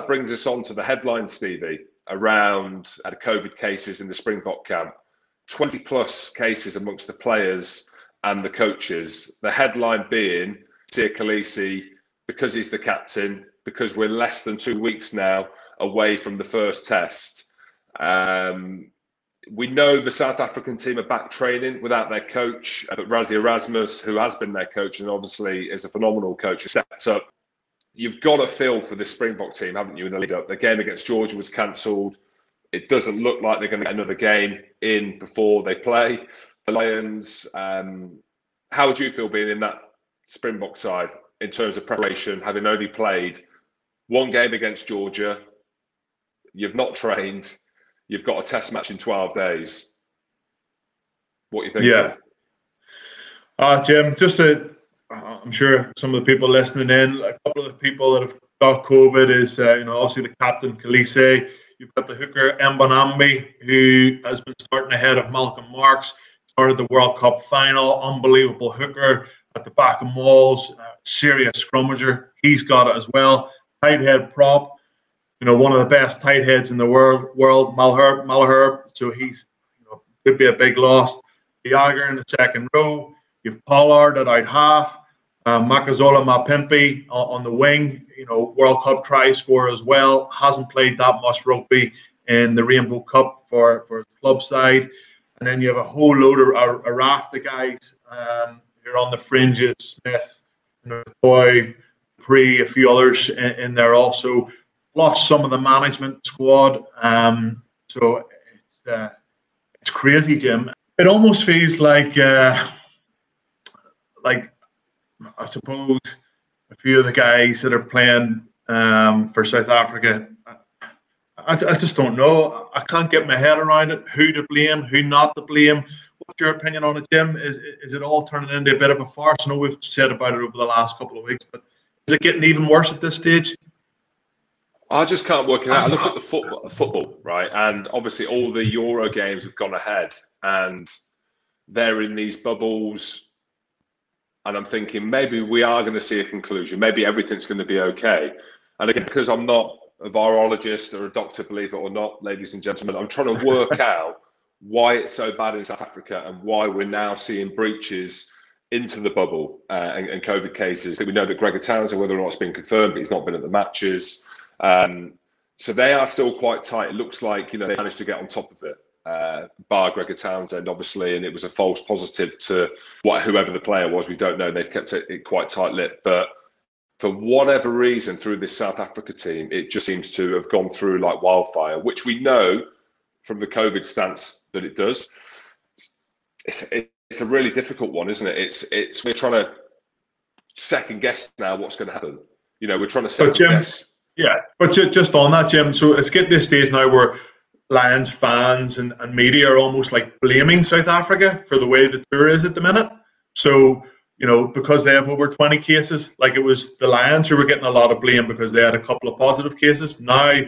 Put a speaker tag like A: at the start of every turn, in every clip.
A: brings us on to the headline, Stevie, around the COVID cases in the Springbok camp. 20 plus cases amongst the players and the coaches. The headline being, Siya Kolisi, because he's the captain, because we're less than 2 weeks now away from the first test. We know the South African team are back training without their coach, but Rassie Erasmus, who has been their coach and obviously is a phenomenal coach, has stepped up. You've got a feel for this Springbok team, haven't you, in the lead up? The game against Georgia was cancelled. It doesn't look like they're going to get another game in before they play the Lions. How would you feel being in that Springbok side in terms of preparation, having only played one game against Georgia? You've not trained. You've got a test match in 12 days. What do you think?
B: Yeah. Jim, I'm sure some of the people listening in, a couple of the people that have got COVID is, obviously the captain, Kolisi. You've got the hooker, Mbonambi, who has been starting ahead of Malcolm Marks, started the World Cup final, unbelievable hooker at the back of mauls, serious scrummager. He's got it as well. Tight head prop, one of the best tight heads in the world, Malherbe. So he's could be a big loss. Diager in the second row. You've Pollard at out half. Makazola Mapimpi on the wing, World Cup try scorer as well. Hasn't played that much rugby in the Rainbow Cup for the club side. And then you have a whole load of a raft of guys who are on the fringes. Smith, Boy, Pre, a few others in there also. Lost some of the management squad. So it's crazy, Jim. It almost feels like I suppose a few of the guys that are playing for South Africa, I just don't know. I can't get my head around it. Who to blame, who not to blame. What's your opinion on it, Jim? Is it all turning into a bit of a farce? I know we've said about it over the last couple of weeks, but is it getting even worse at this stage?
A: I just can't work it out. I look at the football, right? And obviously all the Euro games have gone ahead and they're in these bubbles. And I'm thinking maybe we are going to see a conclusion. Maybe everything's going to be okay. And again, because I'm not a virologist or a doctor, believe it or not, ladies and gentlemen, I'm trying to work out why it's so bad in South Africa and why we're now seeing breaches into the bubble and COVID cases. We know that Gregor Townsend, whether or not it's been confirmed, but he's not been at the matches. So they are still quite tight. It looks like, they managed to get on top of it. Bar Gregor Townsend, obviously, and it was a false positive to whoever the player was. We don't know. They've kept it quite tight-lipped. But for whatever reason, through this South Africa team, it just seems to have gone through like wildfire, which we know from the COVID stance that it does. It's a really difficult one, isn't it? We're trying to second guess now what's going to happen. We're trying to second guess.
B: Yeah, but just on that, Jim. So it's getting to this stage now where Lions fans and media are almost like blaming South Africa for the way the tour is at the minute. So, because they have over 20 cases, like it was the Lions who were getting a lot of blame because they had a couple of positive cases. Now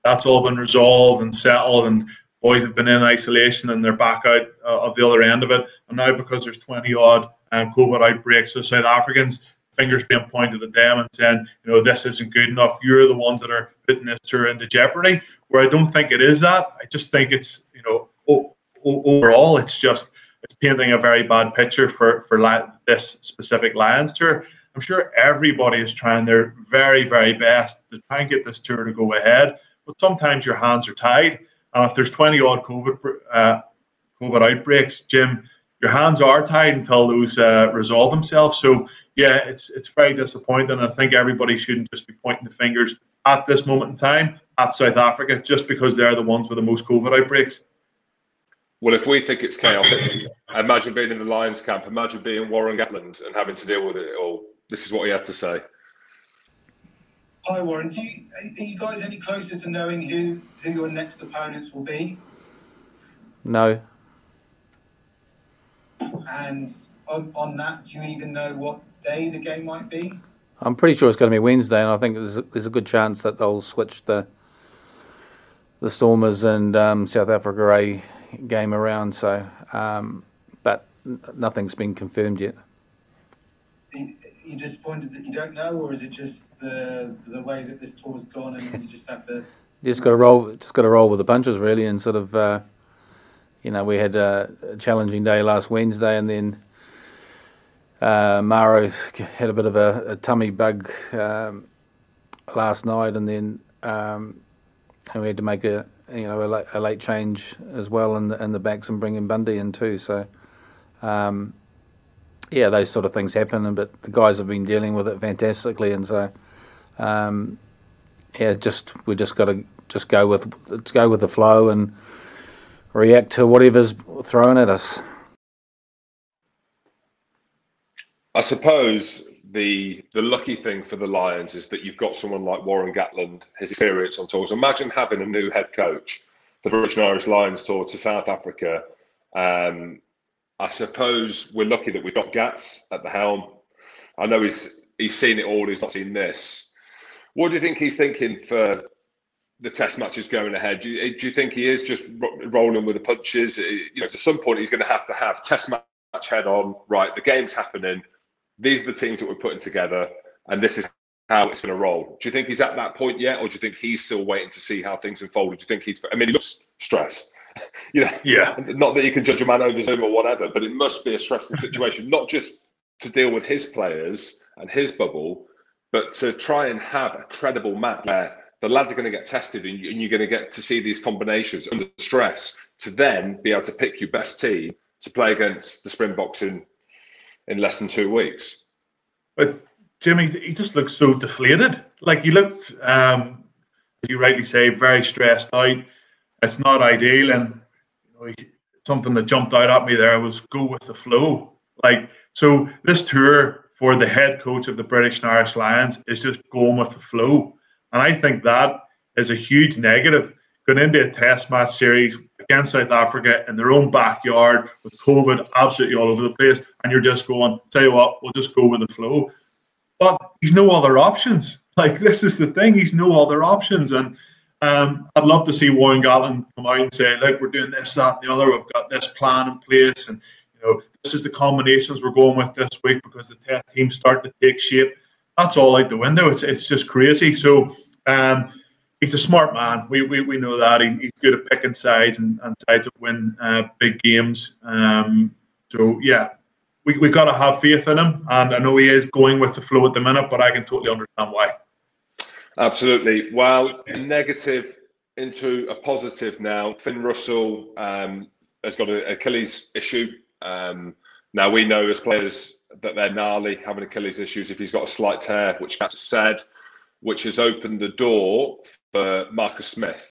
B: that's all been resolved and settled and boys have been in isolation and they're back out of the other end of it. And now because there's 20 odd COVID outbreaks, so South Africans, fingers being pointed at them and saying, this isn't good enough. You're the ones that are putting this tour into jeopardy. Where I don't think it is that. I just think it's, overall, it's painting a very bad picture for this specific Lions tour. I'm sure everybody is trying their very, very best to try and get this tour to go ahead. But sometimes your hands are tied. And if there's 20 odd COVID outbreaks, Jim, your hands are tied until those resolve themselves. So, yeah, it's very disappointing. I think everybody shouldn't just be pointing the fingers at this moment in time at South Africa just because they're the ones with the most COVID outbreaks.
A: Well, if we think it's chaotic, imagine being in the Lions camp, imagine being Warren Gatland and having to deal with it all. This is what he had to say.
C: Hi, Warren. Are you guys any closer to knowing who your next opponents will be?
D: No.
C: And on that, do you even know what day the game might be?
D: I'm pretty sure it's going to be Wednesday, and I think there's a good chance that they'll switch the Stormers and South Africa A game around. So, but nothing's been confirmed yet.
C: you disappointed that you don't know, or is it just the way that this tour's gone and you just have to?
D: Just got to roll with the punches, really, and sort of, you know, we had a challenging day last Wednesday, and then Maro had a bit of a tummy bug last night, and then and we had to make a late change as well in the backs and bring in Bundy in too. So yeah, those sort of things happen, but the guys have been dealing with it fantastically, and so yeah, we just got to go with the flow and react to whatever's thrown at us.
A: I suppose the lucky thing for the Lions is that you've got someone like Warren Gatland, his experience on tours. Imagine having a new head coach for the British and Irish Lions tour to South Africa. I suppose we're lucky that we've got Gats at the helm. I know he's seen it all, he's not seen this. What do you think he's thinking for the test matches going ahead? Do you think he is just rolling with the punches? You know, at some point he's going to have test match head on, right, the game's happening, these are the teams that we're putting together, and this is how it's going to roll. Do you think he's at that point yet, or do you think he's still waiting to see how things unfold? Do you think he's, I mean, he looks stressed. You know,
B: yeah.
A: Not that you can judge a man over Zoom or whatever, but it must be a stressful situation, not just to deal with his players and his bubble, but to try and have a credible match where the lads are going to get tested and you're going to get to see these combinations under stress to then be able to pick your best team to play against the Springboks in less than 2 weeks.
B: But Jimmy, he just looks so deflated. Like, he looked, as you rightly say, very stressed out. It's not ideal, and you know, something that jumped out at me there was go with the flow. Like, so this tour for the head coach of the British and Irish Lions is just going with the flow, and I think that is a huge negative going into a test match series against South Africa in their own backyard with COVID absolutely all over the place, and you're just going, tell you what, we'll just go with the flow. But he's no other options. Like, this is the thing, he's no other options. And I'd love to see Warren Gatland come out and say, look, we're doing this, that, and the other. We've got this plan in place, and you know, this is the combinations we're going with this week because the test team's starting to take shape. That's all out the window. It's just crazy. So he's a smart man. We know that. He's good at picking sides and sides that win big games. So yeah, we got to have faith in him, and I know he is going with the flow at the minute, but I can totally understand why.
A: Absolutely. Well, a negative into a positive now. Finn Russell has got an Achilles issue. Now, we know as players that they're gnarly, having Achilles issues if he's got a slight tear, which Gats has said, which has opened the door for Marcus Smith.